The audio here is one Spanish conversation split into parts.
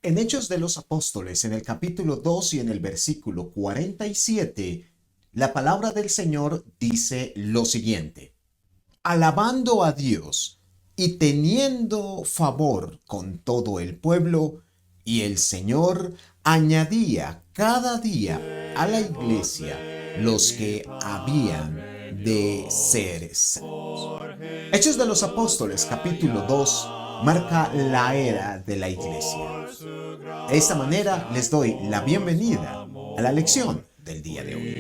En Hechos de los Apóstoles, en el capítulo 2 y en el versículo 47, la palabra del Señor dice lo siguiente: alabando a Dios y teniendo favor con todo el pueblo, y el Señor añadía cada día a la iglesia los que habían de ser salvos. Hechos de los Apóstoles, capítulo 2, marca la era de la iglesia. De esta manera les doy la bienvenida a la lección del día de hoy.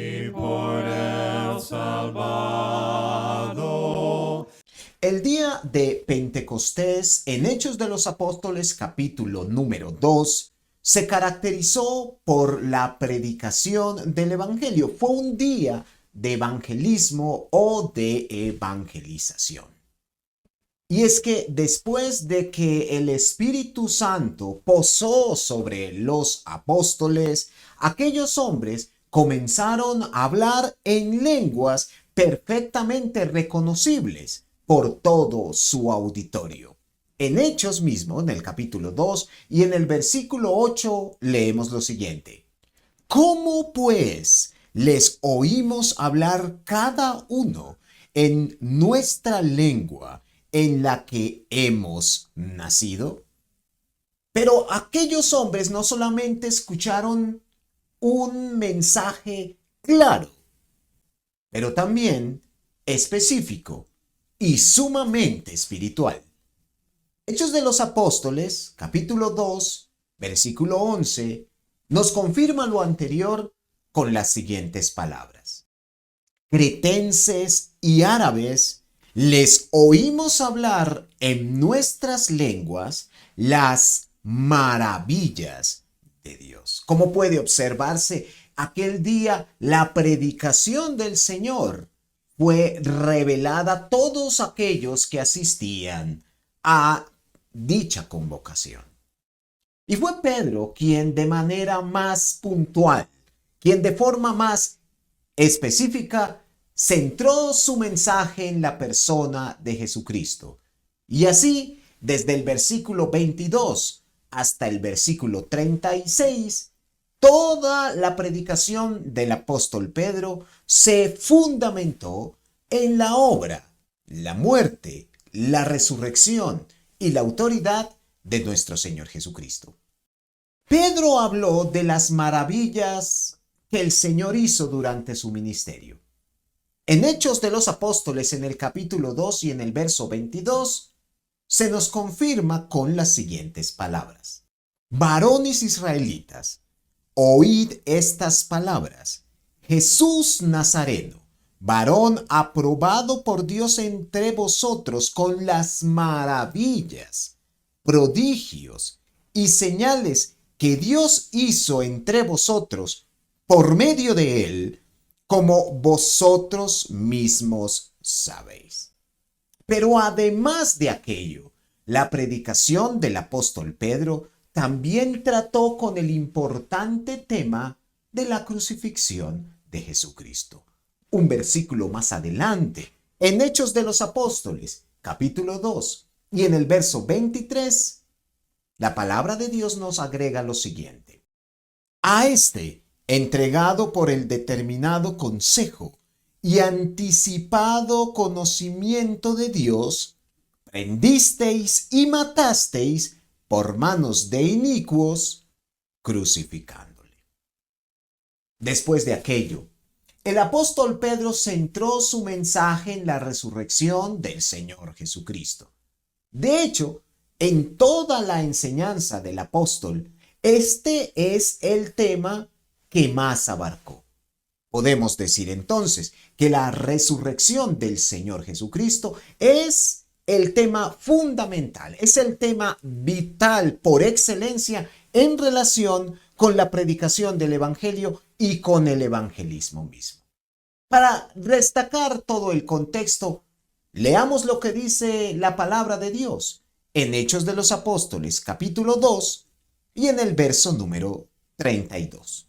El día de Pentecostés, en Hechos de los Apóstoles, capítulo número 2, se caracterizó por la predicación del Evangelio. Fue un día de evangelismo o de evangelización. Y es que después de que el Espíritu Santo posó sobre los apóstoles, aquellos hombres comenzaron a hablar en lenguas perfectamente reconocibles por todo su auditorio. En Hechos mismo, en el capítulo 2 y en el versículo 8, leemos lo siguiente: ¿cómo pues les oímos hablar cada uno en nuestra lengua en la que hemos nacido? Pero aquellos hombres no solamente escucharon un mensaje claro, pero también específico y sumamente espiritual. Hechos de los Apóstoles, capítulo 2, versículo 11, nos confirma lo anterior con las siguientes palabras: cretenses y árabes les oímos hablar en nuestras lenguas las maravillas de Dios. Como puede observarse, aquel día la predicación del Señor fue revelada a todos aquellos que asistían a dicha convocación. Y fue Pedro quien de manera más puntual, quien de forma más específica, centró su mensaje en la persona de Jesucristo. Y así, desde el versículo 22 hasta el versículo 36, toda la predicación del apóstol Pedro se fundamentó en la obra, la muerte, la resurrección y la autoridad de nuestro Señor Jesucristo. Pedro habló de las maravillas que el Señor hizo durante su ministerio. En Hechos de los Apóstoles, en el capítulo 2 y en el verso 22, se nos confirma con las siguientes palabras: varones israelitas, oíd estas palabras. Jesús Nazareno, varón aprobado por Dios entre vosotros con las maravillas, prodigios y señales que Dios hizo entre vosotros por medio de él, como vosotros mismos sabéis. Pero además de aquello, la predicación del apóstol Pedro también trató con el importante tema de la crucifixión de Jesucristo. Un versículo más adelante, en Hechos de los Apóstoles, capítulo 2, y en el verso 23, la palabra de Dios nos agrega lo siguiente: a este, entregado por el determinado consejo y anticipado conocimiento de Dios, prendisteis y matasteis por manos de inicuos, crucificándole. Después de aquello, el apóstol Pedro centró su mensaje en la resurrección del Señor Jesucristo. De hecho, en toda la enseñanza del apóstol, este es el tema que más abarcó. Podemos decir entonces que la resurrección del Señor Jesucristo es el tema fundamental, es el tema vital por excelencia en relación con la predicación del Evangelio y con el evangelismo mismo. Para destacar todo el contexto, leamos lo que dice la palabra de Dios en Hechos de los Apóstoles, capítulo 2, y en el verso número 32.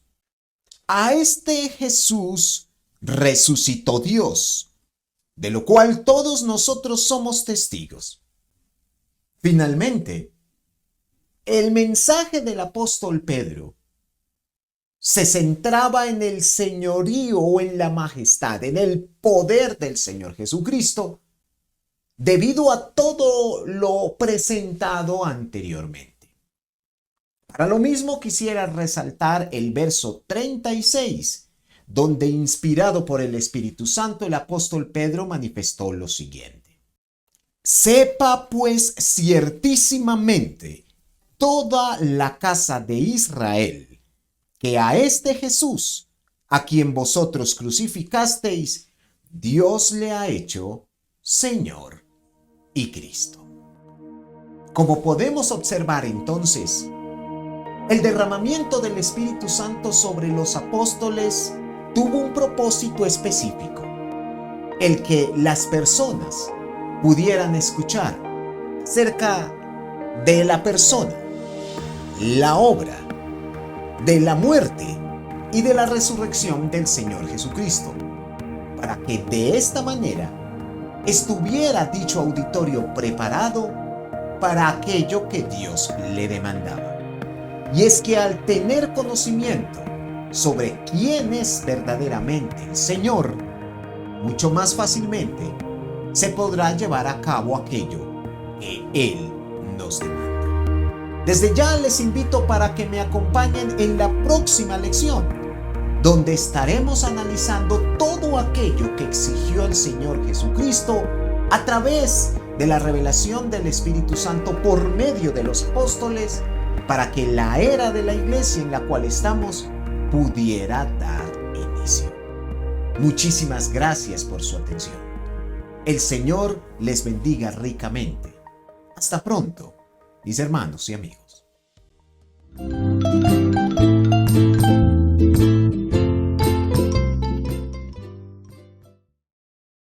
A este Jesús resucitó Dios, de lo cual todos nosotros somos testigos. Finalmente, El mensaje del apóstol Pedro se centraba en el señorío o en la majestad, en el poder del Señor Jesucristo, debido a todo lo presentado anteriormente. Para lo mismo quisiera resaltar el verso 36, donde inspirado por el Espíritu Santo el apóstol Pedro manifestó lo siguiente: sepa pues ciertísimamente toda la casa de Israel que a este Jesús, a quien vosotros crucificasteis, Dios le ha hecho Señor y Cristo. Como podemos observar entonces, el derramamiento del Espíritu Santo sobre los apóstoles tuvo un propósito específico: el que las personas pudieran escuchar acerca de la persona, la obra, de la muerte y de la resurrección del Señor Jesucristo, para que de esta manera estuviera dicho auditorio preparado para aquello que Dios le demandaba. Y es que al tener conocimiento sobre quién es verdaderamente el Señor, mucho más fácilmente se podrá llevar a cabo aquello que Él nos demanda. Desde ya les invito para que me acompañen en la próxima lección, donde estaremos analizando todo aquello que exigió el Señor Jesucristo a través de la revelación del Espíritu Santo por medio de los apóstoles, para que la era de la iglesia en la cual estamos pudiera dar inicio. Muchísimas gracias por su atención. El Señor les bendiga ricamente. Hasta pronto, mis hermanos y amigos.